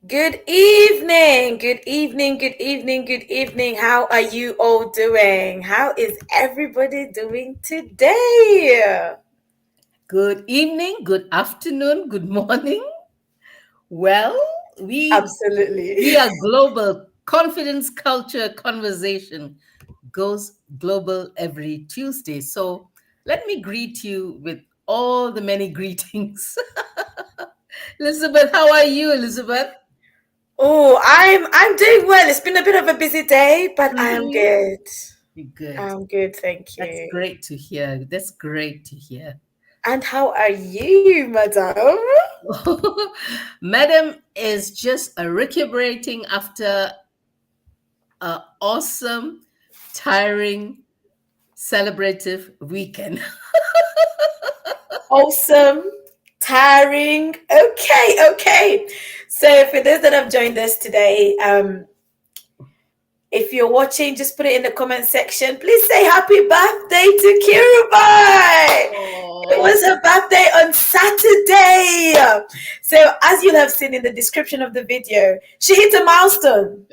Good evening, good evening, good evening, good evening. How are you all doing? How is everybody doing today? Good evening, good afternoon, good morning. Well, we Absolutely. we are global. Confidence culture conversation goes global every Tuesday. So let me greet you with all the many greetings. Elizabeth, how are you, Elizabeth? Oh, I'm doing well. It's been a bit of a busy day, but I am Mm-hmm. good. Good. I'm good, thank That's you. great to hear. That's great to hear. And how are you, madam? Madam is just recuperating after an awesome, tiring, celebrative weekend. Awesome, tiring. Okay, okay. So for those that have joined us today, if you're watching, just put it in the comment section. Please say happy birthday to Kirubai. It Oh, was her birthday on Saturday. So, as you'll have seen in the description of the video, she hit a milestone.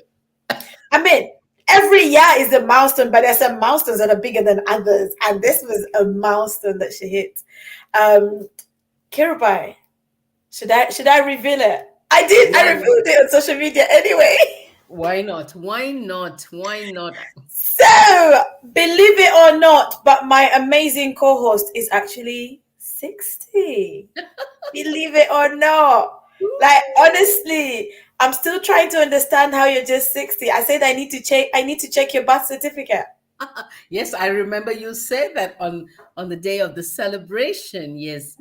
I mean, every year is a milestone, but there's some milestones that are bigger than others. And this was a milestone that she hit. Um, Kirubai, should I reveal it? I did. I why not? revealed it on social media anyway. Why not? Why not? Why not? So, believe it or not, but my amazing co host is actually 60. Believe it or not. Like, honestly, I'm still trying to understand how you're just 60. I said I need to check your birth certificate. Yes, I remember you said that on the day of the celebration. Yes,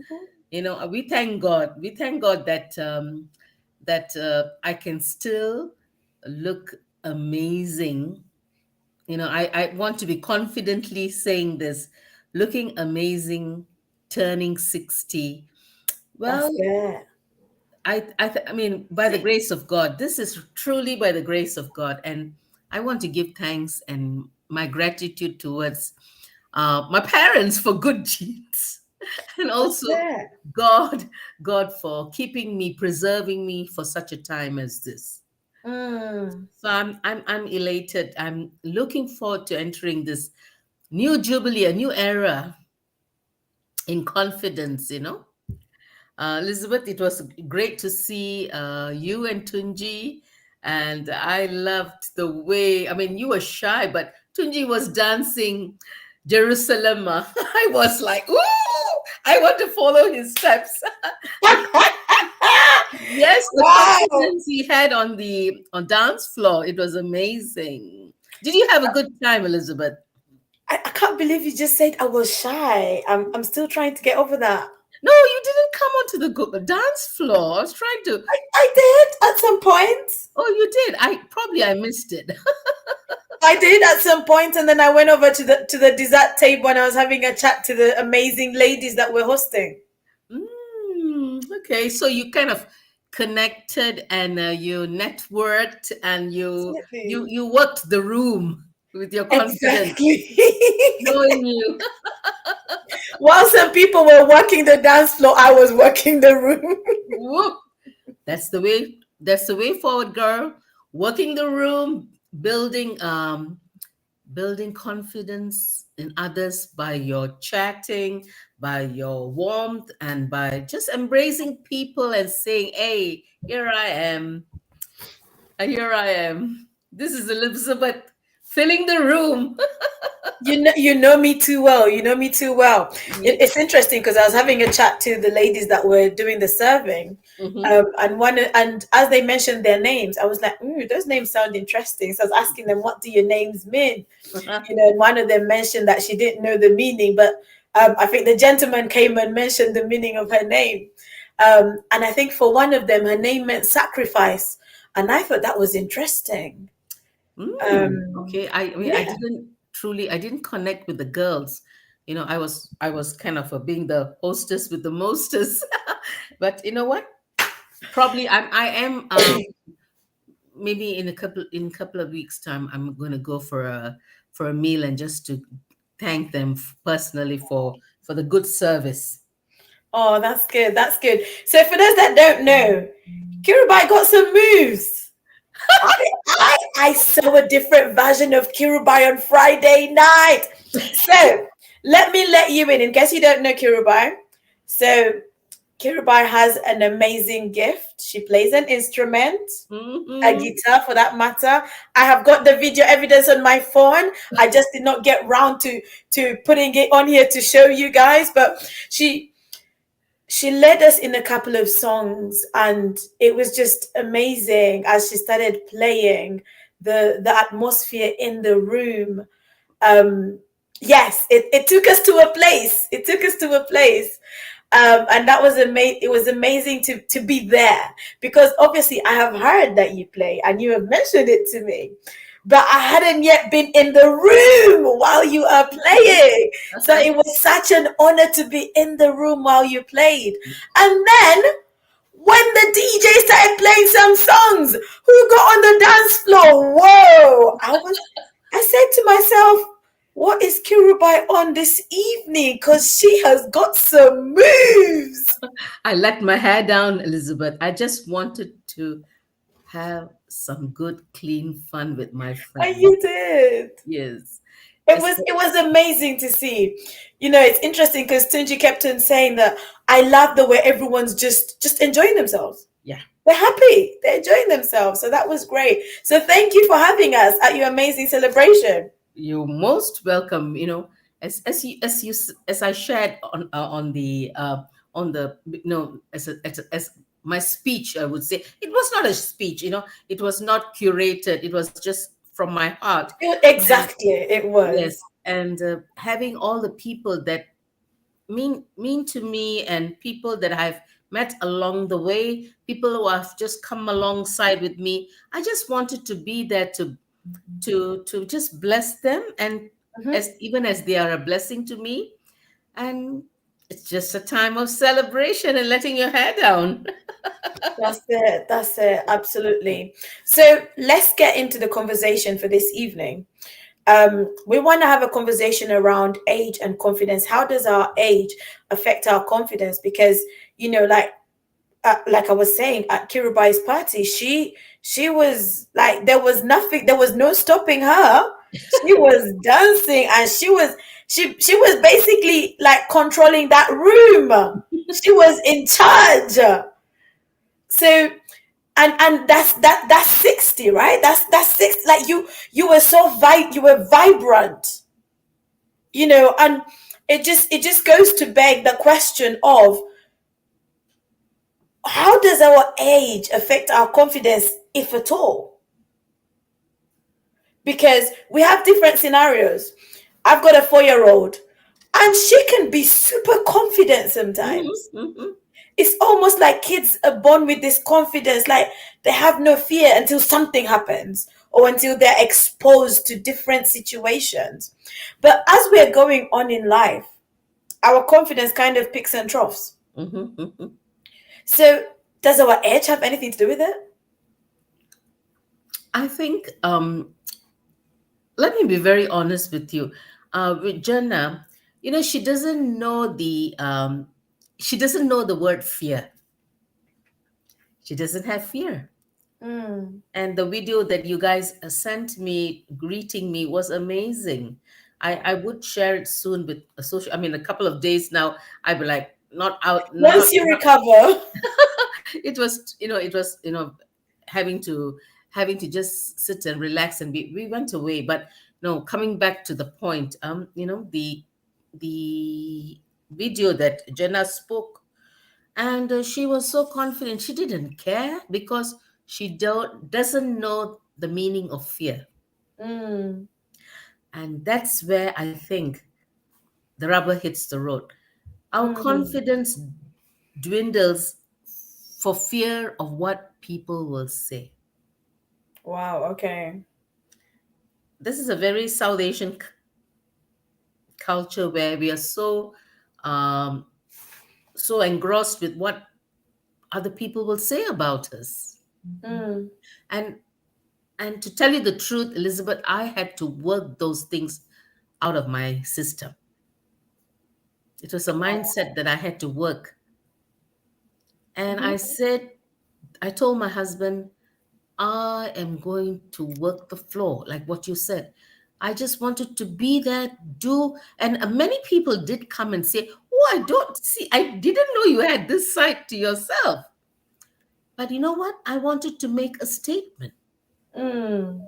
we thank God. We thank God that I can still look amazing. I want to be confidently saying this, looking amazing, turning 60. That's Well, it. I mean, by the See, grace of God, this is truly by the grace of God, and I want to give thanks and my gratitude towards my parents for good genes, and that's also it. God, God for keeping me, preserving me for such a time as this. Mm, So I'm elated. I'm looking forward to entering this new jubilee, a new era in confidence. Elizabeth, it was great to see you and Tunji, and I loved the way. I mean, you were shy, but Tunji was dancing Jerusalem. I was like, ooh, I want to follow his steps. Yes, the wow. confidence he had on the on dance floor, it was amazing. Did you have a good time, Elizabeth? I can't believe you just said I was shy. I'm still trying to get over that. No, you didn't come onto the dance floor. I was trying to. I did at some point. Oh, you did. I missed it. I did at some point, and then I went over to the dessert table and I was having a chat to the amazing ladies that were hosting. Okay, so you kind of connected and you networked and Absolutely. you worked the room with your confidence, Exactly. knowing you. While some people were working the dance floor, I was working the room. Whoop. That's the way. That's the way forward, girl. Working the room, building confidence in others by your chatting, by your warmth, and by just embracing people and saying, "Hey, here I am. Here I am. This is Elizabeth filling the room." You know me too well. You know me too well. Yeah. It's interesting because I was having a chat to the ladies that were doing the serving, Mm-hmm. and as they mentioned their names, I was like, "Ooh, those names sound interesting." So I was asking them, "What do your names mean?" And one of them mentioned that she didn't know the meaning, but I think the gentleman came and mentioned the meaning of her name, and I think for one of them, her name meant sacrifice, and I thought that was interesting. Okay. I mean, Yeah. I didn't connect with the girls. I was kind of being the hostess with the mostess. But you know what? Probably I am maybe in a couple of weeks time I'm going to go for a meal and just to thank them personally for the good service. Oh, that's good. That's good. So, for those that don't know, Kirubai got some moves. I saw a different version of Kirubai on Friday night. So let me let you in case you don't know Kirubai. So Kirubai has an amazing gift. She plays an instrument, a Mhm. guitar for that matter. I have got the video evidence on my phone. I just did not get round to putting it on here to show you guys, but she led us in a couple of songs and it was just amazing as she started playing the atmosphere in the room. um yes, it took us to a place. It took us to a place. And that was amazing. It was amazing to be there because obviously I have heard that you play and you have mentioned it to me, but I hadn't yet been in the room while you are playing. So it was such an honor to be in the room while you played. And then when the DJ started playing some songs, who got on the dance floor? Whoa! I said to myself, what is Kirubai on this evening? Because she has got some moves. I let my hair down, Elizabeth. I just wanted to have some good, clean fun with my And friend. you did. Yes. It It's, was amazing to see. You know, it's interesting because Tunji kept on saying that I love the way everyone's just enjoying themselves. yeah. They're happy. They're enjoying themselves. So that was great. So thank you for having us at your amazing celebration. You're most welcome. As I shared on the as my speech, I would say it was not a speech. It was not curated. It was just from my heart. And Exactly, it was. yes, and having all the people that mean to me, and people that I've met along the way, people who have just come alongside with me. I just wanted to be there to just bless them, and Mhm. as even as they are a blessing to me. And it's just a time of celebration and letting your hair down. That's it. That's it. Absolutely. So let's get into the conversation for this evening. We want to have a conversation around age and confidence. How does our age affect our confidence? Because like I was saying at Kirubai's party, she was like there was no stopping her. She was dancing and she was basically like controlling that room. She was in charge. So and that's 60, right? That's six. Like you were you were vibrant, and it just goes to beg the question of how does our age affect our confidence, if at all? Because we have different scenarios. I've got a 4-year old and she can be super confident Mhm, sometimes. mhm. It's almost like kids are born with this confidence, like they have no fear until something happens or until they're exposed to different situations. But as we're going on in life, our confidence kind of peaks and troughs. Mhm, mhm. So, does our age have anything to do with it? I think, let me be very honest with you. With Jenna, she doesn't know the word fear. She doesn't have fear. Mm. And the video that you guys sent me greeting me was amazing. I would share it soon with a social. I mean, a couple of days now. I'd be like, not out, Once you recover. it was having to just sit and relax, and we went away. But no, coming back to the point, the video that Jenna spoke, and she was so confident. She didn't care because she doesn't know the meaning of fear. Mm. And that's where I think the rubber hits the road. Our Mm. confidence dwindles for fear of what people will say. Wow, okay. This is a very South Asian culture where we are um, so engrossed with what other people will say about us. Mm. And and to tell you the truth, Elizabeth, I had to work those things out of my system. It was a mindset that I had to work. And I said, I told my husband, I am going to work the floor, like what you said. I just wanted to be there, do, and many people did come and say, "Oh, I don't see, I didn't know you had this side to yourself." But you know what? I wanted to make a statement. Mm.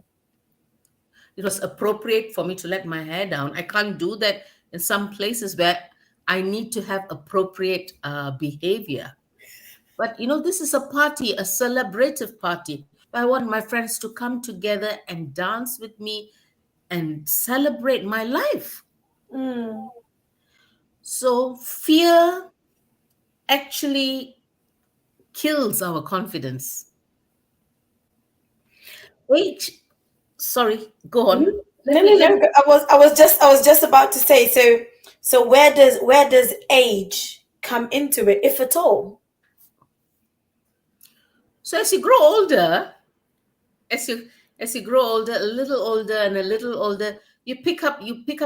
It was appropriate for me to let my hair down. I can't do that in some places where I need to have appropriate behavior. But this is a party, a celebrative party. I want my friends to come together and dance with me and celebrate my life. Mm. So fear actually kills our confidence. Age, sorry, go Mhm. on. No, Let no, me let no. me I was just about to say. So where does age come into it, if at all? So as you grow older, as you as you grow older, a little older and a little older, you pick up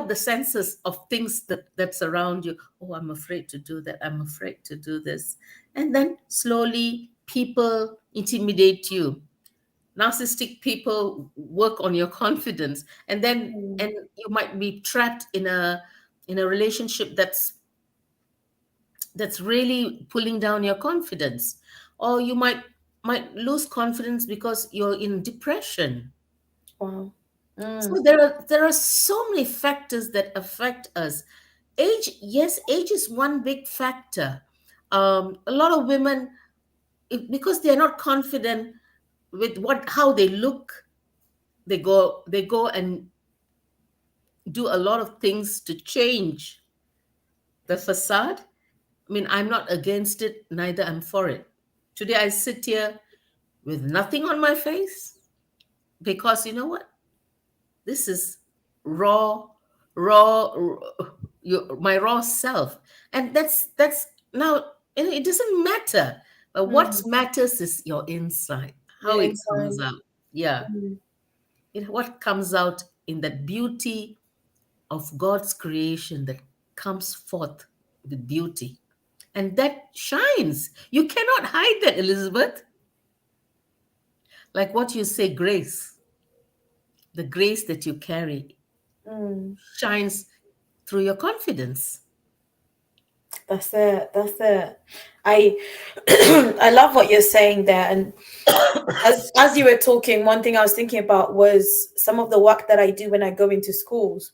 the senses of things that surround you. Oh, I'm afraid to do that. I'm afraid to do this. And then slowly people intimidate you. Narcissistic people work on your confidence, and then Mm. and you might be trapped in a relationship that's really pulling down your confidence, or you might lose confidence because you're in depression. Wow. So Mm. there are so many factors that affect us. Age, yes, age is one big factor. A lot of women, because they're not confident with how they look, they go and do a lot of things to change the facade. I mean, I'm not against it, neither I'm for it. Today I sit here with nothing on my face because you know what? This is raw, my raw self, and that's now. It doesn't matter, but what Mm. matters is your inside, how Yeah, it comes inside. out. Yeah, Mm. what comes out in that beauty of God's creation that comes forth with beauty, and that shines. You cannot hide that, Elizabeth. Like what you say, grace, the grace that you carry Mm. shines through your confidence. That's it. That's it. I I love what you're saying there. And as you were talking, one thing I was thinking about was some of the work that I do when I go into schools.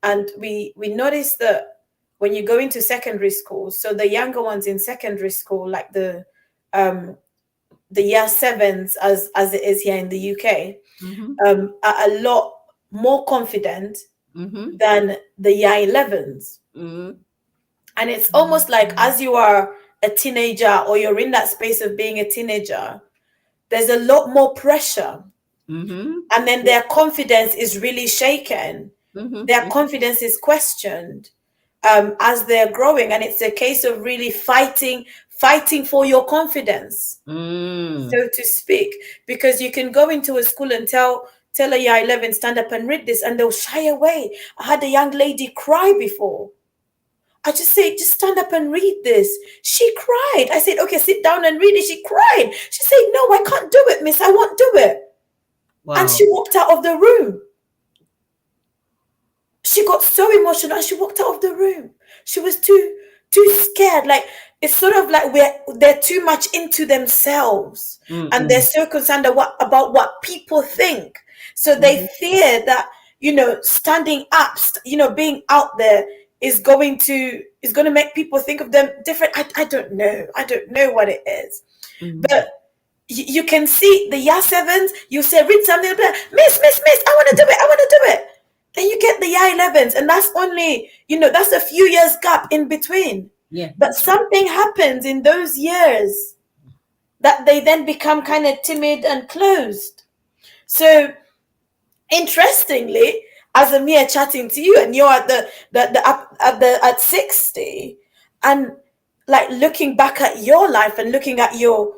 And we noticed that when you go into secondary schools, so the younger ones in secondary school, like um the year sevens, as it is here in the UK, Mm-hmm. are a lot more confident Mm-hmm. than the year 11s. Mm-hmm. And it's almost like as you are a teenager or you're in that space of being a teenager, there's a lot more pressure. Mm-hmm. And then their confidence is really shaken. Their Mm-hmm. confidence is questioned as they're growing. And it's a case of really fighting for your confidence, Mm. so to speak. Because you can go into a school and tell a year 11, stand up and read this, and they'll shy away. I had a young lady cry before. I just said, just stand up and read this. She cried. I said, okay, sit down and read it. She cried. She said, no, I can't do it, miss. I won't do it. And Wow. she walked out of the room. She got so emotional and she walked out of the room. She was too scared. Like it's sort of like they're too much into themselves and they're Mm-mm. so concerned about what people think. So they Mm-hmm. fear that, standing up, being out there is going to make people think of them different. I don't know. I don't know what it is. Mm-hmm. But you can see the year sevens, you say, read something, like, miss, I want to do it, I want to do it. Then you get the year 11s, and that's only, that's a few years gap in between. Yeah, But that's right. something happens in those years that they then become kind of timid and closed. So, interestingly, as I'm here chatting to you, and you're at 60, and like looking back at your life and looking at your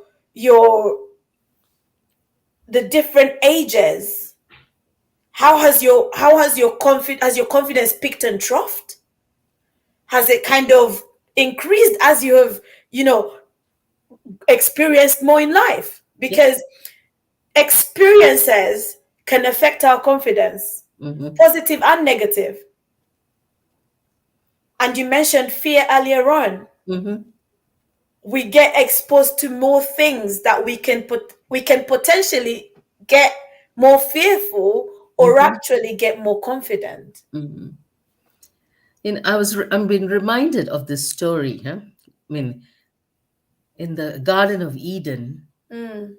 the different ages, has your confidence peaked and troughed? Has it kind of increased as you have experienced more in life? Yeah. because experiences can affect our confidence, Mm-hmm. positive and negative. And you mentioned fear earlier on. Mm-hmm. We get exposed to more things that we can potentially get more fearful or Mm-hmm. actually get more confident. Mm-hmm. I'm being reminded of this story. Huh? I mean, in the Garden of Eden, Mm.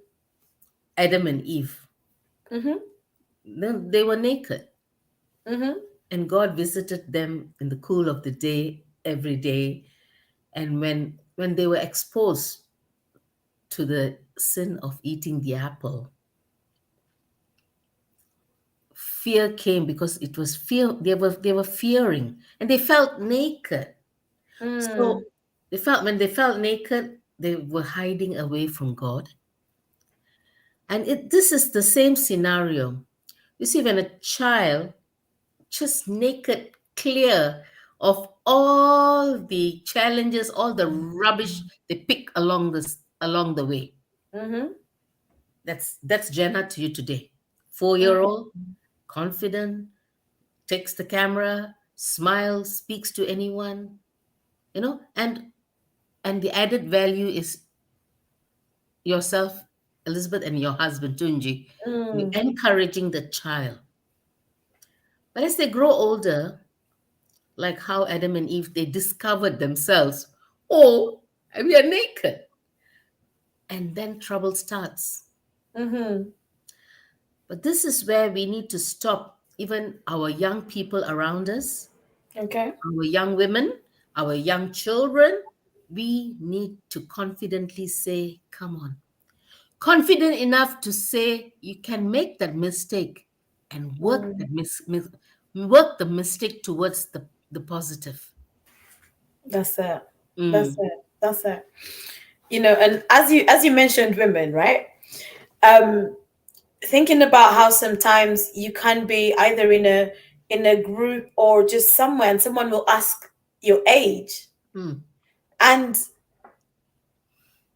Adam and Eve, Mm-hmm. they were naked, Mm-hmm. and God visited them in the cool of the day every day. And when they were exposed to the sin of eating the apple, fear came because it was fear. They were fearing, and they felt naked. Mm. So they felt naked, they were hiding away from God. And this is the same scenario. You see, when a child just naked, clear of all the challenges, all the rubbish they pick along the way. Mm-hmm. That's Jenna to you today. 4-year-old, confident, takes the camera, smiles, speaks to anyone, and the added value is yourself, Elizabeth, and your husband, Tunji. You're Mm. encouraging the child. But as they grow older, like how Adam and Eve, they discovered themselves, oh, we are naked. And then trouble starts. Mm-hmm. But this is where we need to stop, even our young people around us, Okay. our young women, our young children. We need to confidently say, come on. Confident enough to say you can make that mistake and work Mm. work the mistake towards the positive. That's it. That's Mm, it. That's it. And as you mentioned women, right? Um, Thinking about how sometimes you can be either in a group or just somewhere and someone will ask your age. mm. And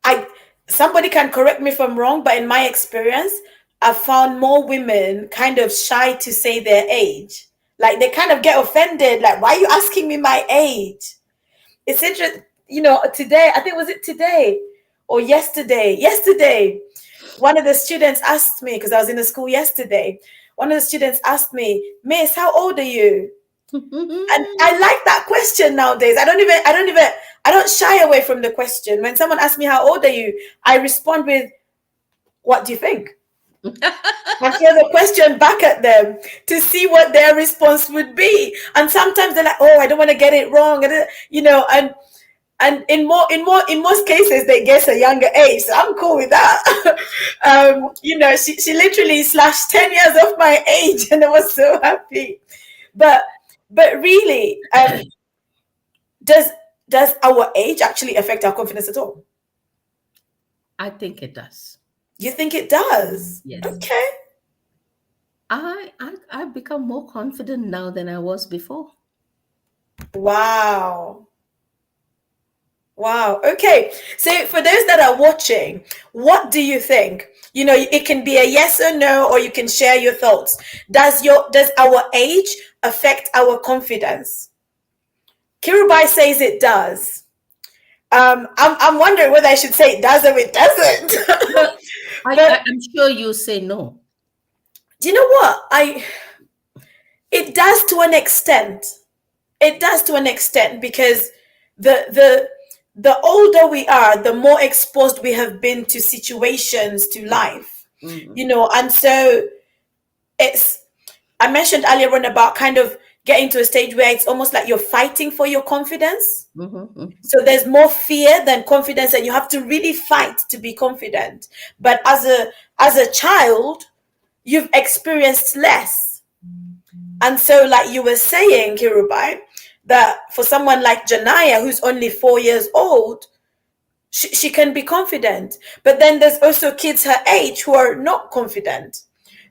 I somebody can correct me if I'm wrong, but in my experience, I've found more women kind of shy to say their age. Like they kind of get offended, like, why are you asking me my age? It's interesting, today, I think was it today or yesterday? Yesterday, one of the students asked me, because I was in the school yesterday, one of the students asked me, Miss, how old are you? And I like that question nowadays. I don't shy away from the question. When someone asks me, how old are you? I respond with, what do you think? I throw the question back at them to see what their response would be. And sometimes they're like, oh, I don't want to get it wrong. And in most cases they guess a younger age, so I'm cool with that. She literally slashed 10 years off my age and I was so happy. But really, does our age actually affect our confidence at all? I think it does. You think it does? Yes. Okay. I've become more confident now than I was before. Wow. Wow. Okay. So for those that are watching, what do you think? It can be a yes or no, or you can share your thoughts. Does our age affect our confidence? Kirubai says it does. I'm wondering whether I should say it does or it doesn't. Well, But I'm sure you say no. do you know what? It does to an extent. It does to an extent because the older we are, the more exposed we have been to situations, to life. Mm-hmm. And so it's I mentioned earlier on about kind of getting to a stage where it's almost like you're fighting for your confidence. Mm-hmm. So there's more fear than confidence, and you have to really fight to be confident. But as a child, you've experienced less. And so, like you were saying, Kirubai, that for someone like Janaya, who's only 4 years old, she can be confident. But then there's also kids her age who are not confident.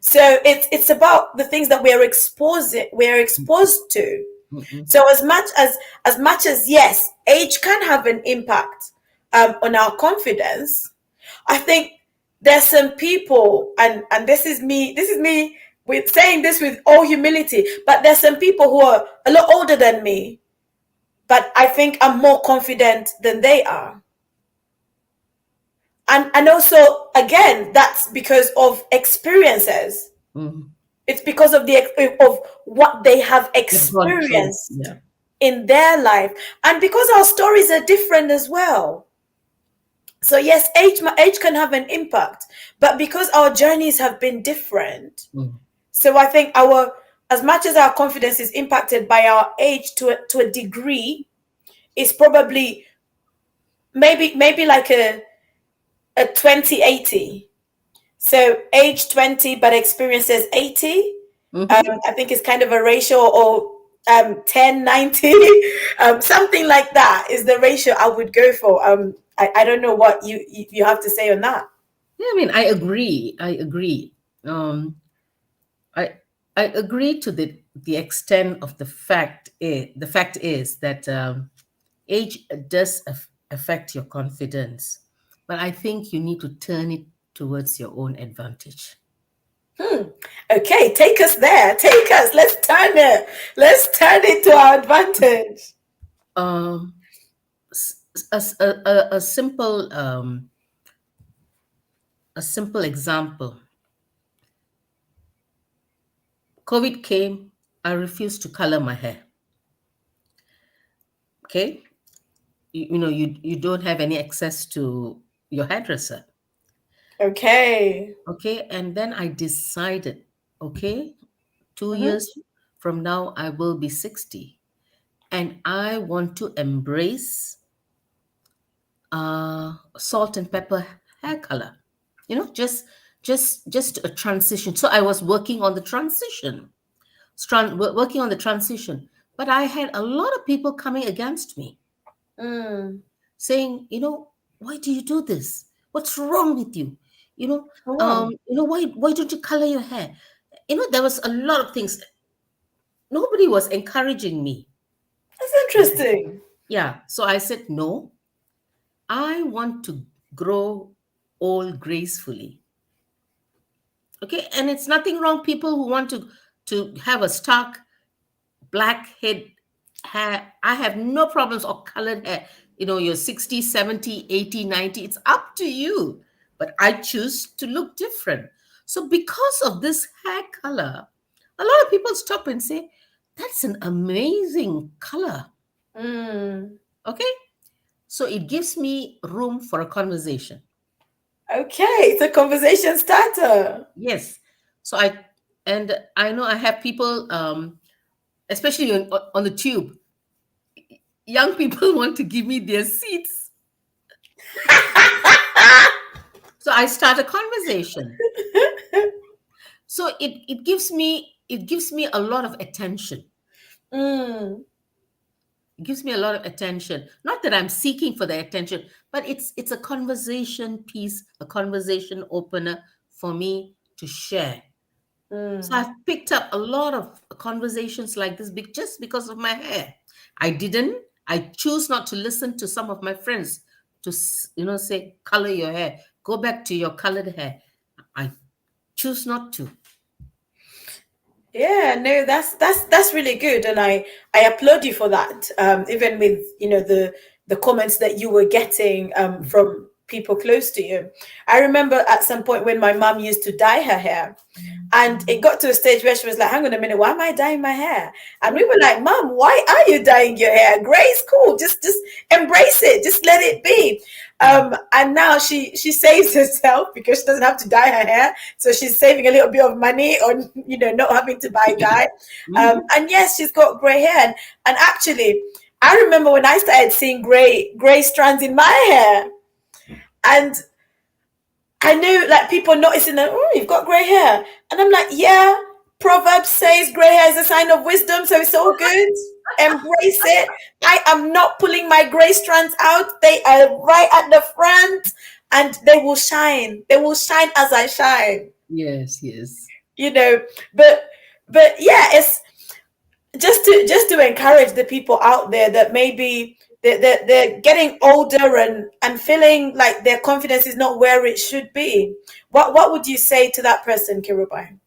So it's about the things that we're exposed to. Mm-hmm. So as much as yes, age can have an impact on our confidence. I think there's some people, and this is me with saying this with all humility, but there's some people who are a lot older than me, but I think I'm more confident than they are. And also, again, that's because of experiences. Mhm. It's because of of what they have They've gone through. experienced Yeah. in their life, and because our stories are different as well. So yes, age can have an impact, but because our journeys have been different, Mhm. so I think our, as much as our confidence is impacted by our age to a degree, it's probably maybe like a 20/80. So age 20, but experiences 80. Mhm. I think it's kind of a ratio, or 10/90, something like that is the ratio I would go for. I don't know what you have to say on that. Yeah, I mean, I agree. I agree. Um, I I agree to the extent of the fact is that age does affect your confidence, but I think you need to turn it towards your own advantage. Hmm. Okay, take us there. Take us. Let's turn it. Let's turn it to our advantage. Um, a simple example. COVID came. I refused to color my hair. Okay, you know you don't have any access to your hairdresser. Okay. Okay, and then I decided, okay, two Hmm. years from now I will be 60, and I want to embrace salt and pepper hair color. You know, just a transition. So I was working on the transition, working on the transition. But I had a lot of people coming against me, Mm. saying, why do you do this? What's wrong with you? Oh, wow. Why don't you color your hair? There was a lot of things. Nobody was encouraging me. That's interesting. Yeah. So I said, no, I want to grow old gracefully. Okay. And it's nothing wrong. People who want to have a stark black head hair, I have no problems, or colored hair. You're 60, 70, 80, 90. It's up to you. But I choose to look different. So because of this hair color, a lot of people stop and say, that's an amazing color. Mm. Okay. So it gives me room for a conversation. Okay, it's a conversation starter. Yes. So I know I have people, especially on the tube, young people want to give me their seats. So I start a conversation. So it gives me a lot of attention. Mm. It gives me a lot of attention. Not that I'm seeking for the attention, but it's a conversation piece, a conversation opener for me to share. So Mm. I've picked up a lot of conversations like this just because of my hair. I choose not to listen to some of my friends to say color your hair, go back to your colored hair. I choose not to. Yeah, no, that's really good, and I applaud you for that. Even with the comments that you were getting from people close to you. I remember at some point when my mom used to dye her hair, and it got to a stage where she was like, "Hang on a minute, why am I dyeing my hair?" And we were like, "Mom, why are you dyeing your hair? Gray is cool. Just embrace it. Just let it be." And now she saves herself because she doesn't have to dye her hair, so she's saving a little bit of money on not having to buy dye. Mhm. And yes, she's got gray hair, and actually, I remember when I started seeing gray strands in my hair, and I knew like people noticing that, oh, you've got grey hair. And I'm like, yeah, Proverbs says grey hair is a sign of wisdom, so it's all good. Embrace it. I am not pulling my grey strands out. They are right at the front, and they will shine. They will shine as I shine. Yes, yes. You know, but yeah, it's just to encourage the people out there that maybe they're getting older and feeling like their confidence is not where it should be. What would you say to that person, Kirubai?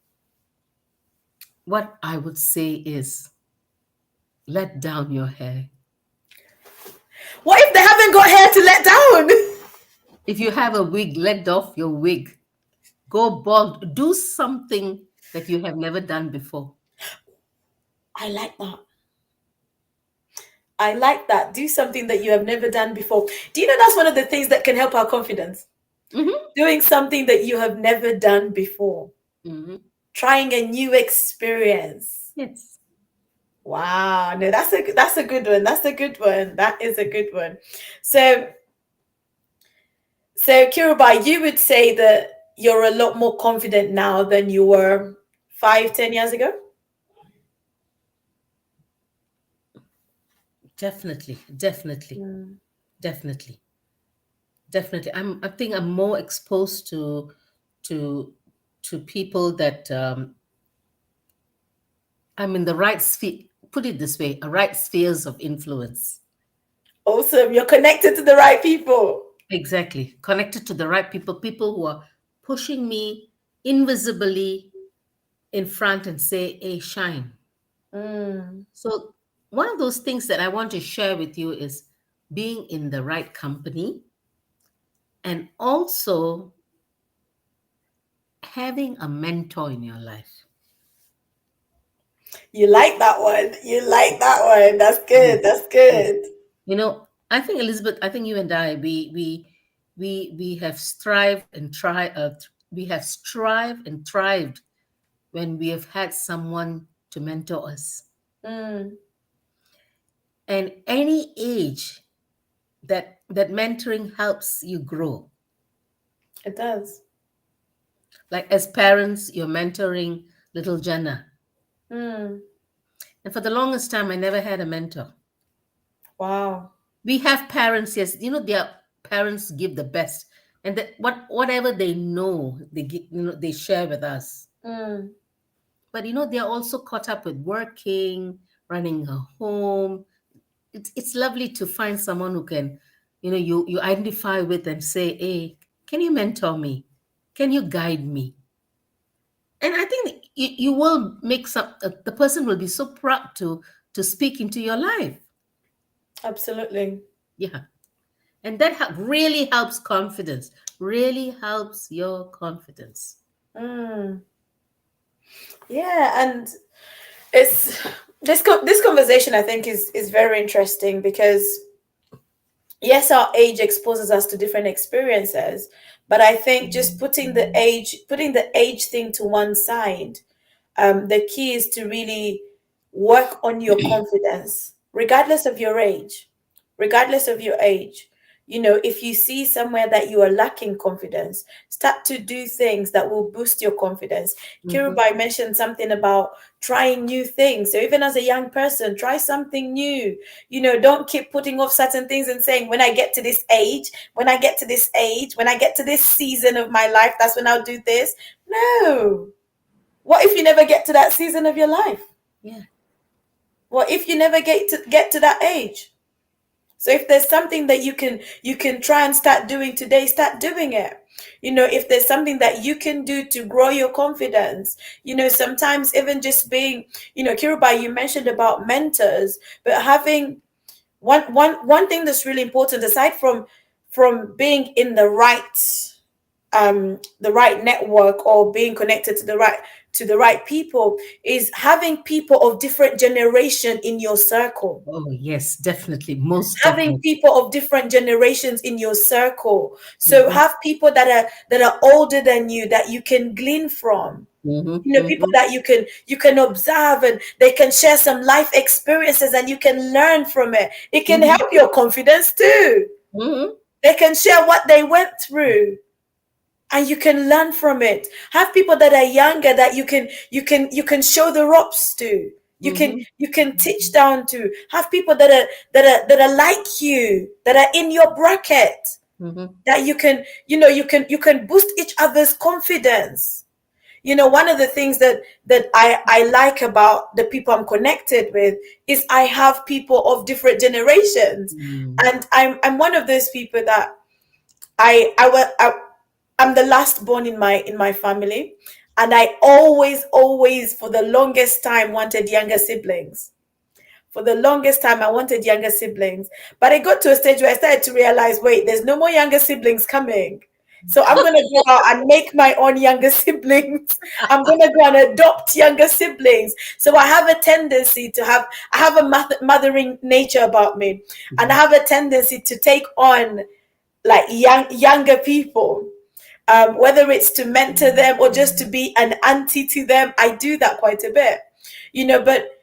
What I would say is let down your hair. What if they haven't got hair to let down? If you have a wig, let off your wig. Go bald. Do something that you have never done before. I like that. I like that. Do something that you have never done before. Do you know that's one of the things that can help our confidence? Mm-hmm. Doing something that you have never done before. Mm-hmm. Trying a new experience. Yes. Wow. No, that's a good one. That's a good one. That is a good one. So Kirubai, you would say that you're a lot more confident now than you were 5, 10 years ago? Definitely. Definitely. Mm. Definitely. Definitely. I think I'm more exposed to to people that I'm in the right sphere. Put it this way, a right spheres of influence. Awesome. You're connected to the right people. Exactly. Connected to the right people, people who are pushing me invisibly in front and say, hey, shine. Mm. So, one of those things that I want to share with you is being in the right company and also having a mentor in your life. You like that one. You like that one. That's Yes, good. That's yes. good. I think Elizabeth, I think you and I, we have strived and we have strived and thrived when we have had someone to mentor us. Mm. And any age that mentoring helps you grow. It does. Like as parents, you're mentoring little Jenna. Mm. And for the longest time, I never had a mentor. Wow. We have parents, yes, their parents give the best. And that whatever they know, they give, they share with us. Mm. But they're also caught up with working, running a home. It's lovely to find someone who can, you identify with and say, hey, can you mentor me? Can you guide me? And I think you will make the person will be so proud to speak into your life. Absolutely. Yeah. And that really helps confidence, really helps your confidence. Mm. Yeah, and it's this conversation I think is very interesting because yes, our age exposes us to different experiences, but I think just putting the age thing to one side, the key is to really work on your confidence, regardless of your age. Regardless of your age. If you see somewhere that you are lacking confidence, start to do things that will boost your confidence. Mhm. Kirubai mentioned something about trying new things. So even as a young person, try something new. Don't keep putting off certain things and saying, when I get to this age, when I get to this age, when I get to this season of my life, that's when I'll do this. No. What if you never get to that season of your life? Yeah. What if you never get to that age? So if there's something that you can try and start doing today, start doing it. If there's something that you can do to grow your confidence, sometimes even just being, Kirubai, you mentioned about mentors, but having one thing that's really important aside from being in the right network or being connected to the right people is having people of different generation in your circle. Oh, yes, definitely. Most Having definitely. people of different generations in your circle, so Mhm. have people that are older than you that you can glean from. Mhm. People Mhm. that you can observe, and they can share some life experiences and you can learn from it. It can Mhm. help your confidence too. Mhm. They can share what they went through and you can learn from it. Have people that are younger that you can show the ropes to. You can Mhm. you can teach down to. Have people that are like you, that are in your bracket, Mhm. that you can boost each other's confidence. one of the things that I like about the people I'm connected with is I have people of different generations, Mm. and I'm one of those people that I'm the last born in my family, and I always for the longest time wanted younger siblings. For the longest time, I wanted younger siblings. But I got to a stage where I started to realize, wait, there's no more younger siblings coming. So I'm going to go out and make my own younger siblings. I'm going to go and adopt younger siblings. So I have a tendency I have a mothering nature about me. And I Mhm. have a tendency to take on like younger people. Whether it's to mentor them or just to be an auntie to them, I do that quite a bit. But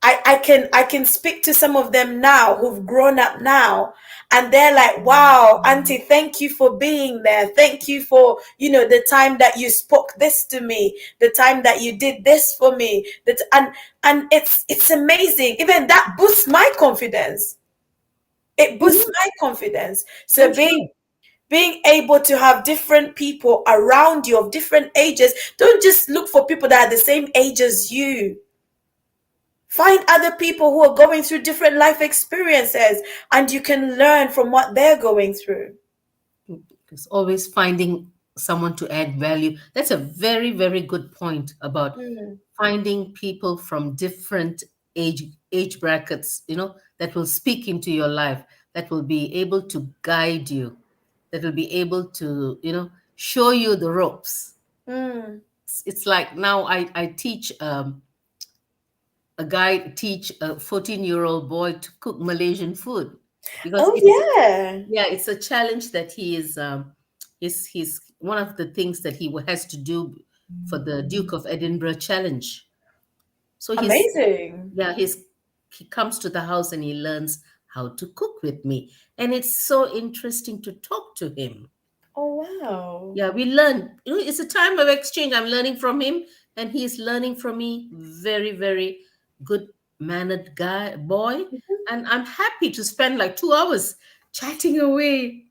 I can speak to some of them now who've grown up now, and they're like, wow, auntie, thank you for being there. Thank you for, the time that you spoke this to me, the time that you did this for me. And it's amazing. Even that boosts my confidence. It boosts Mhm. my confidence. So That's being right. being able to have different people around you of different ages. Don't just look for people that are the same age as you. Find other people who are going through different life experiences, and you can learn from what they're going through. It's always finding someone to add value. That's a very, very good point about Mm. finding people from different age brackets, that will speak into your life, that will be able to guide you, that will be able to, show you the ropes. Mm. It's like now I teach a guy teach a 14-year-old boy to cook Malaysian food because Oh, yeah. yeah, it's a challenge that he he's one of the things that he has to do for the Duke of Edinburgh challenge. So Amazing. he comes to the house and he learns how to cook with me, and it's so interesting to talk to him. Oh, wow. Yeah, we learn. It's a time of exchange. I'm learning from him, and he's learning from me. Very, very good mannered guy, boy, and I'm happy to spend like 2 hours chatting away.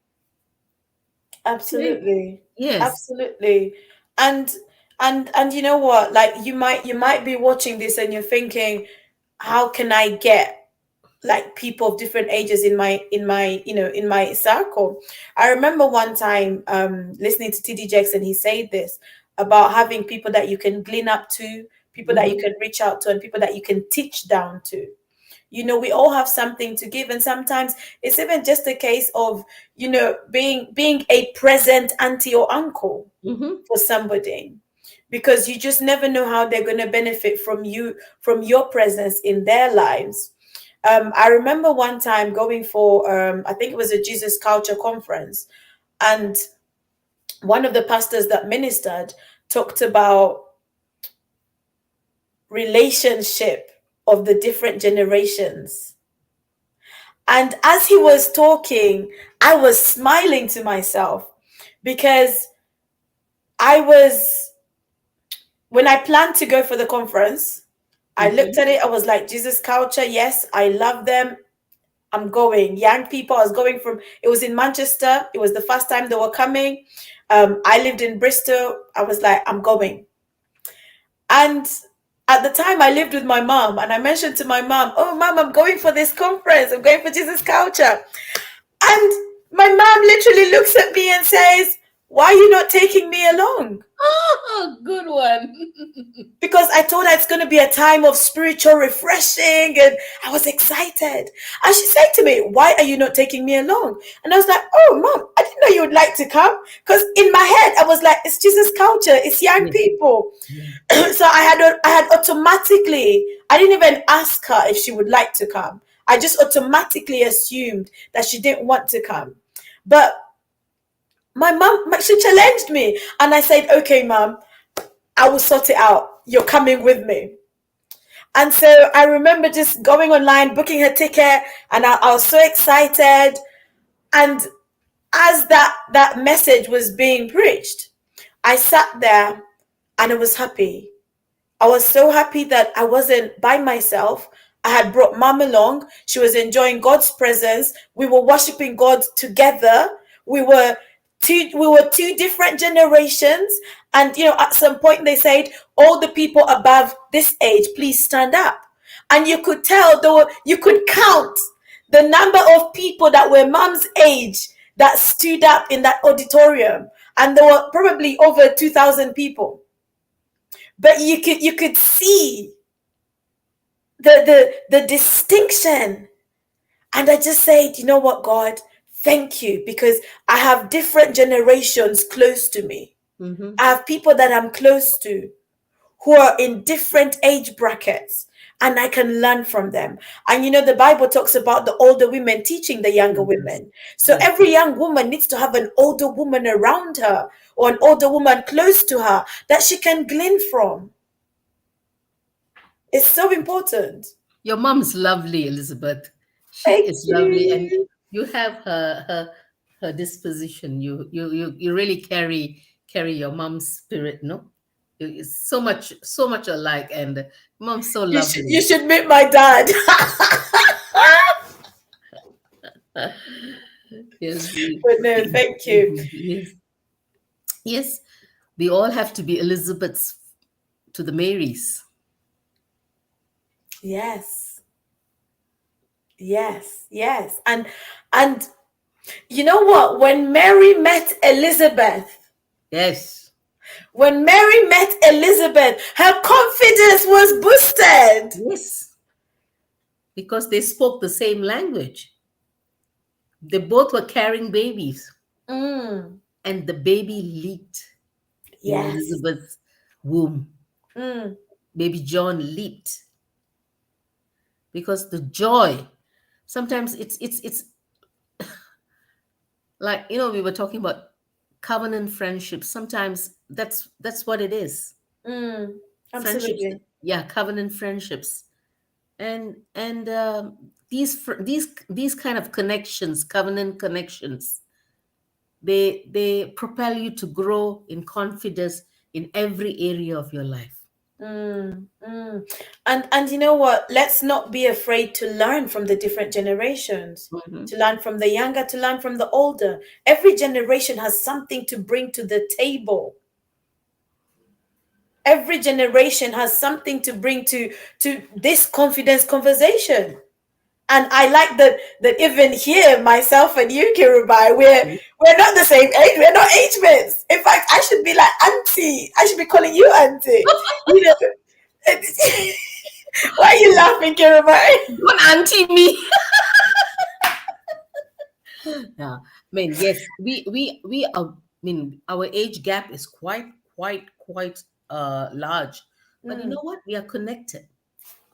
Okay. Absolutely. Yes. Absolutely. And and you know what? Like you might be watching this and you're thinking, how can I get like people of different ages in my circle? I remember one time listening to TD Jakes, and he said this about having people that you can glean up to, people that you Hmm. can reach out to, and people that you can teach down to. We all have something to give, and sometimes it's even just a case of being a present auntie or uncle Hmm. for somebody, because you just never know how they're going to benefit from your presence in their lives. I remember one time going for I think it was a Jesus Culture conference, and one of the pastors that ministered talked about relationship of the different generations. And as he was talking, I was smiling to myself, because I was, when I planned to go for the conference, I looked Hmm. at it, I was like, Jesus Culture, yes, I love them. I'm going. Young people, I was going from, it was in Manchester. It was the first time they were coming. I lived in Bristol. I was like, I'm going. And at the time, I lived with my mom, and I mentioned to my mom, oh, mom, I'm going for this conference. I'm going for Jesus Culture. And my mom literally looks at me and says, why are you not taking me along? Oh, good one. Because I told her it's going to be a time of spiritual refreshing, and I was excited. And she said to me, why are you not taking me along? And I was like, oh, mom, I didn't know you would like to come. Because in my head, I was like, it's Jesus Culture, it's young Yeah, people. yeah. So I had automatically, I didn't even ask her if she would like to come. I just automatically assumed that she didn't want to come. But my mom, she challenged me, and I said, okay, mom, I will sort it out. You're coming with me. And so I remember just going online, booking her ticket, and I was so excited. And as that message was being preached, I sat there and I was happy. I was so happy that I wasn't by myself. I had brought mom along. She was enjoying God's presence. We were worshiping God together. We were we were two different generations. And at some point they said, all the people above this age, please stand up. And you could tell, though, you could count the number of people that were mom's age that stood up in that auditorium, and there were probably over 2,000 people. But you could see the distinction. And I just said, you know what, God, thank you, because I have different generations close to me. Mm-hmm. I have people that I'm close to who are in different age brackets, and I can learn from them. And the Bible talks about the older women teaching the younger women. So Yes. every young woman needs to have an older woman around her, or an older woman close to her, that she can glean from. It's so important. Your mom's lovely, Elizabeth. She Thank is lovely, and you. you have her disposition. You really carry your mom's spirit, no? It's so much alike, and mom's so You lovely. should meet my dad. Yes, But no, thank you. yes, yes. We all have to be Elizabeths to the Marys. Yes. Yes. And you know what? When Mary met Elizabeth, Yes, her confidence was boosted. yes, because they spoke the same language. They both were carrying babies, Mm, and the baby leaped in yes. Elizabeth's womb. Mm, Baby John leaped because the joy. Sometimes it's like, we were talking about covenant friendships. Sometimes that's what it is. mm, Friendships, absolutely. yeah, covenant friendships, and these kind of connections, covenant connections, they propel you to grow in confidence in every area of your life. Mm, mm. And you know what? Let's not be afraid to learn from the different generations, Mhm. to learn from the younger, to learn from the older. Every generation has something to bring to the table. Every generation has something to bring to this confidence conversation. And I like that even here, myself and you, Kirubai, we're not the same age. We're not age mates. In fact, I should be like auntie. I should be calling you auntie. You know, why are you laughing, Kirubai? Don't auntie me. Yeah, I mean, yes, we are. I mean, our age gap is quite large, but you Mm, know what? We are connected.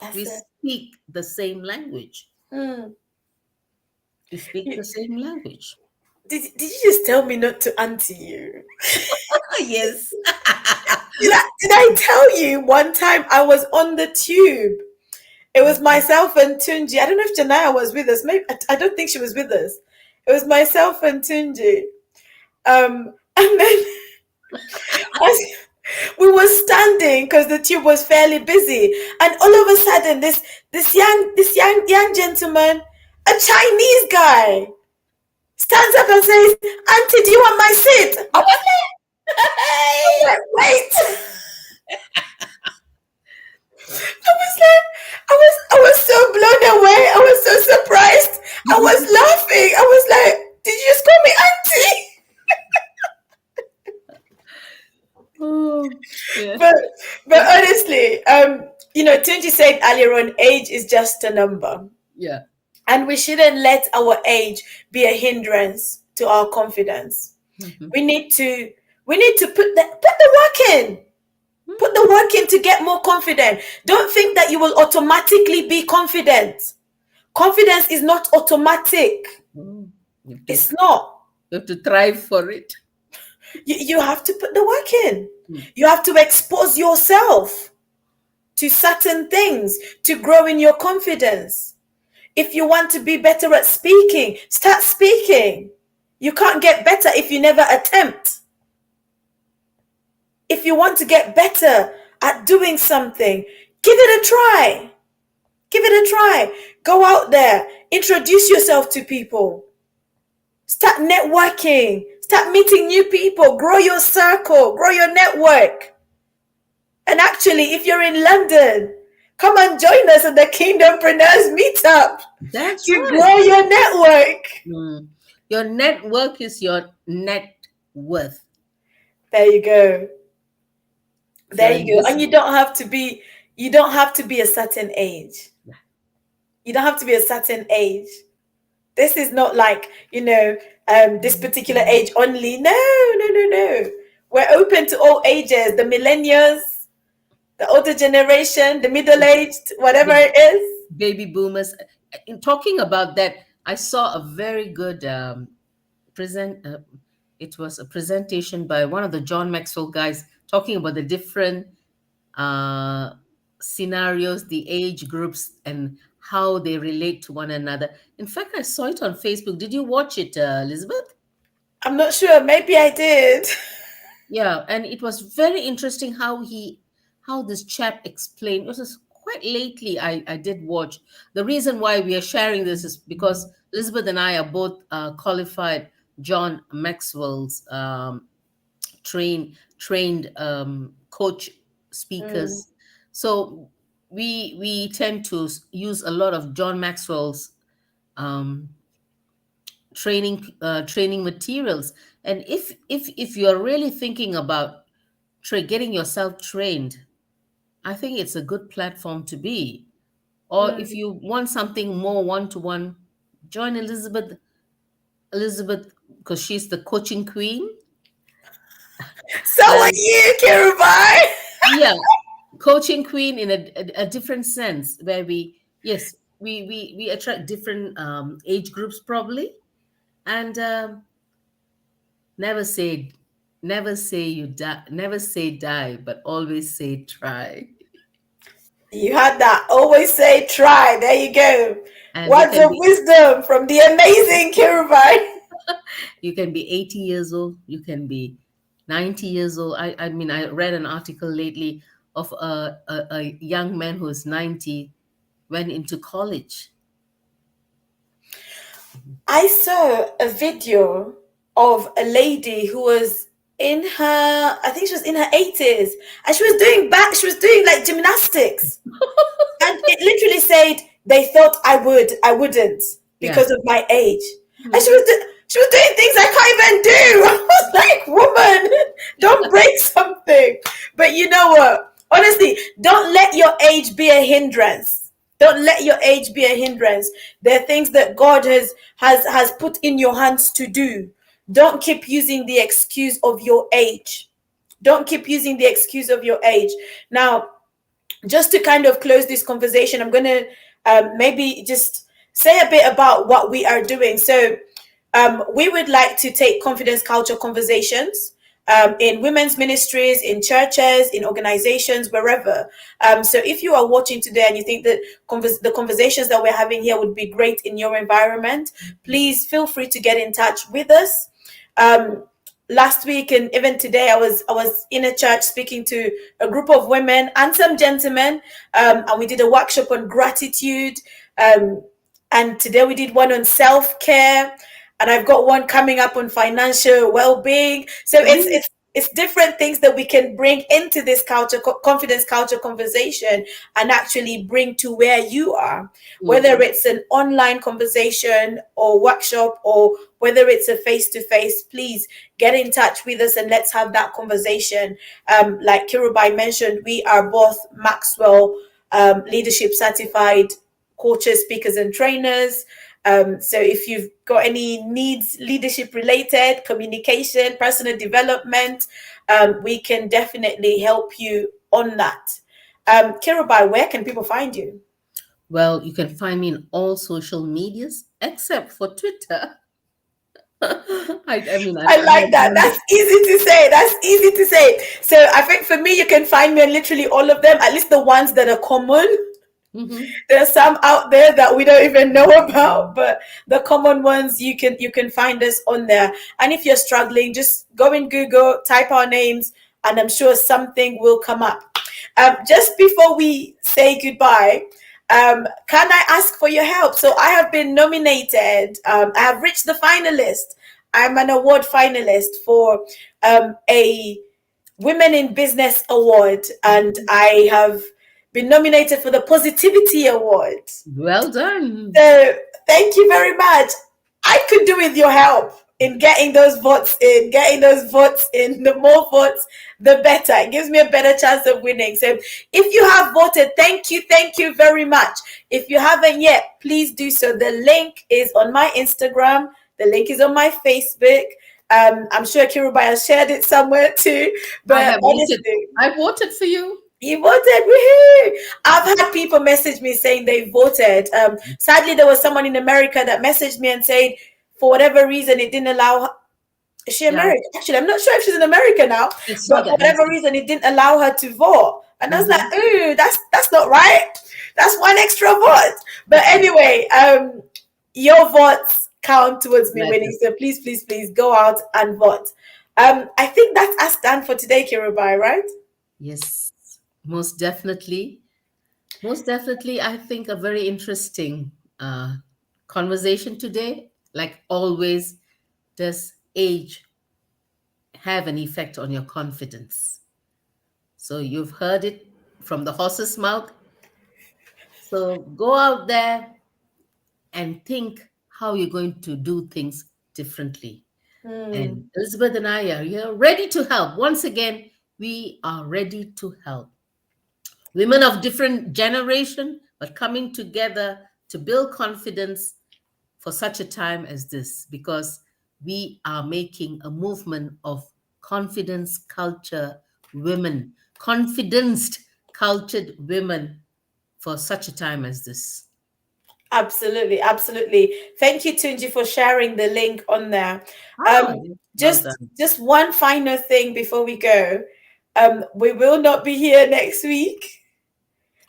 We that's it. speak the same language. Mm. We speak You, the same language. did you just tell me not to auntie you? Yes. Did I tell you one time I was on the tube? It was myself and Tunji. I don't know if Janaya was with us. Maybe I don't think she was with us. It was myself and Tunji. And then as we were standing because the tube was fairly busy, and all of a sudden, this young gentleman, a Chinese guy, stands up and says, "Auntie, do you want my seat?" Hey! Wait. I was so blown away. I was so surprised. I was laughing. I was like, "Did you just call me auntie?" Oh, yeah. But honestly, Tunji said earlier on, age is just a number, Yeah. and we shouldn't let our age be a hindrance to our confidence. Mhm. We need to put the work in. Put the work in to get more confident. Don't think that you will automatically be confident. Confidence is not automatic. Mm. You have to, It's not. you have to thrive for it. You have to put the work in. Mm. You have to expose yourself to certain things to grow in your confidence. If you want to be better at speaking, start speaking. You can't get better if you never attempt. If you want to get better at doing something, give it a try. Give it a try. Go out there, introduce yourself to people. Start networking. Start meeting new people, grow your circle, grow your network. And actually, if you're in London, come and join us at the Kingdompreneurs Meetup That's to right. grow your network. Mm. Your network is your net worth. There you go. If you're There in you go. And business, you don't have to be a certain age. You don't have to be a certain age. This is not like, this particular age only. No, no, no, no. We're open to all ages, the millennials, the older generation, the middle-aged, whatever the it is. baby boomers. In talking about that, I saw a very good present. It was a presentation by one of the John Maxwell guys talking about the different uh, scenarios, the age groups, and how they relate to one another. In fact, I saw it on Facebook. Did you watch it, Elizabeth? I'm not sure. Maybe I did. Yeah, and it was very interesting how this chap explained. It was quite lately I did watch. The reason why we are sharing this is because Elizabeth and I are both qualified John Maxwell's trained coach Mm, speakers. So we tend to use a lot of John Maxwell's um, training materials. And if you're really thinking about getting yourself trained, I think it's a good platform to be. Or if mm. you want something more one to one, join Elizabeth, because she's the coaching queen. So are And you, Kirubai. yeah, coaching queen in a different sense, where yes, we attract different age groups probably. And never say never say die, but always say try. You had that. Always say try. There you go. And Words of wisdom from the amazing Kirubai. you can be 80 years old, you can be 90 years old. I mean, I read an article lately of a young man who's 90, went into college. I saw a video of a lady who was I think she was in her 80s, and she was doing like gymnastics. And it literally said they thought I wouldn't Yeah. because of my age. And Mhm. she was doing things I can't even do. I was like, woman, don't break something. But you know what? Honestly, don't let your age be a hindrance. Don't let your age be a hindrance. There are things that God has put in your hands to do. Don't keep using the excuse of your age. Don't keep using the excuse of your age. Now, just to kind of close this conversation, I'm going to maybe just say a bit about what we are doing. So, we would like to take confidence culture conversations in women's ministries, in churches, in organizations, wherever. So, if you are watching today and you think that the conversations that we're having here would be great in your environment, please feel free to get in touch with us. Um, Last week and even today, I was in a church speaking to a group of women and some gentlemen, and we did a workshop on gratitude. Um, and today we did one on self-care, and I've got one coming up on financial well-being. So Mhm. it's different things that we can bring into this confidence culture conversation and actually bring to where you are, whether it's an online conversation or workshop or whether it's a face-to-face. Please get in touch with us and let's have that conversation. Like Kirubai mentioned, we are both Maxwell leadership certified coaches, speakers, and trainers. So if you've got any needs, leadership related, communication, personal development, we can definitely help you on that. Kirubai, where can people find you? Well, you can find me in all social medias except for Twitter. I mean, I I'm like not that. one. That's easy to say. That's easy to say. So I think for me, you can find me on literally all of them, at least the ones that are common. Mhm. There's some out there that we don't even know about, but the common ones you can find us on there. And if you're struggling, just go in Google, type our names, and I'm sure something will come up. Just before we say goodbye, can I ask for your help? So I have been nominated. I have reached the finalist, I'm an award finalist for a Women in Business Award, and Mhm. I have been nominated for the Positivity Award. Well done. So thank you very much. I could do with your help in getting those votes in, getting those votes in. The more votes, the better. It gives me a better chance of winning. So if you have voted, thank you very much. If you haven't yet, please do so. The link is on my Instagram. The link is on my Facebook. I'm sure Kiruba has shared it somewhere too. I But have voted. honestly, I voted for you. you voted, woohoo! I've had people message me saying they voted. Sadly, there was someone in America that messaged me and said, for whatever reason, it didn't allow her. Is she Yeah, American? Actually, I'm not sure if she's in America now, I saw but for that whatever message. reason, it didn't allow her to vote. And I was like, Hmm. ooh, that's not right. That's one extra vote. But anyway, your votes count towards me winning. Matters. So please go out and vote. I think that's us done for today, Kirubai, right? Yes, most definitely. Most definitely, I think a very interesting conversation today. Like always, does age have an effect on your confidence? So you've heard it from the horse's mouth. So go out there and think how you're going to do things differently. And Hmm. Elizabeth and I are here ready to help. Once again, we are ready to help. Women of different generation, but coming together to build confidence for such a time as this, because we are making a movement of confidence culture women, confidenced cultured women for such a time as this. Absolutely, absolutely. Thank you, Tunji, for sharing the link on there. Ah, well Just done. one final thing before we go. We will not be here next week.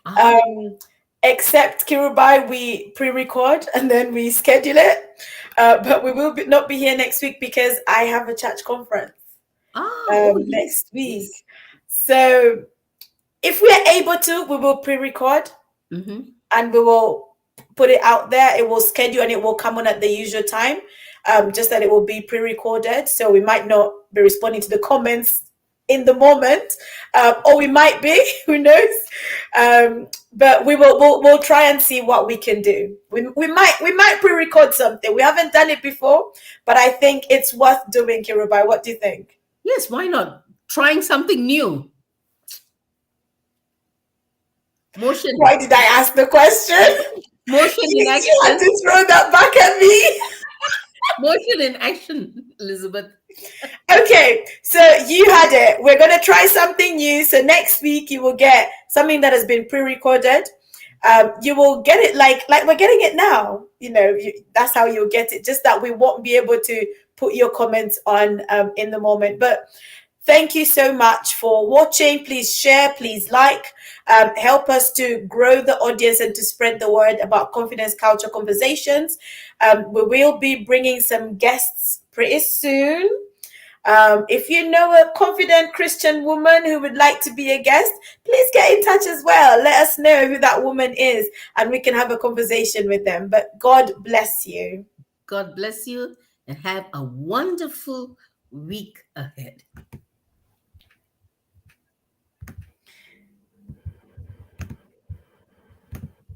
Ah, Um, except Kirubai, we pre-record and then we schedule it. But we will not be here next week because I have a church conference oh yes, next week. yes. So if we are able to, we will pre-record Mm-hmm. and we will put it out there. It will schedule and it will come on at the usual time. Just that it will be pre-recorded, so we might not be responding to the comments in the moment, or we might be. Who knows? But we'll try and see what we can do. We might pre-record something. We haven't done it before, but I think it's worth doing. Kirubai, what do you think? Yes, why not? Trying something new. Why Motion. did I ask the question? Motion in You had action. to throw that back at me. Motion in action, Elizabeth. Okay, so you had it. We're gonna try something new. So next week you will get something that has been pre-recorded. You will get it like we're getting it now. That's how you'll get it. Just that we won't be able to put your comments on in the moment. But thank you so much for watching. Please share. Please like. Help us to grow the audience and to spread the word about confidence culture conversations. We will be bringing some guests pretty soon. If you know a confident Christian woman who would like to be a guest, please get in touch as well. Let us know who that woman is and we can have a conversation with them. But God bless you. God bless you and have a wonderful week ahead.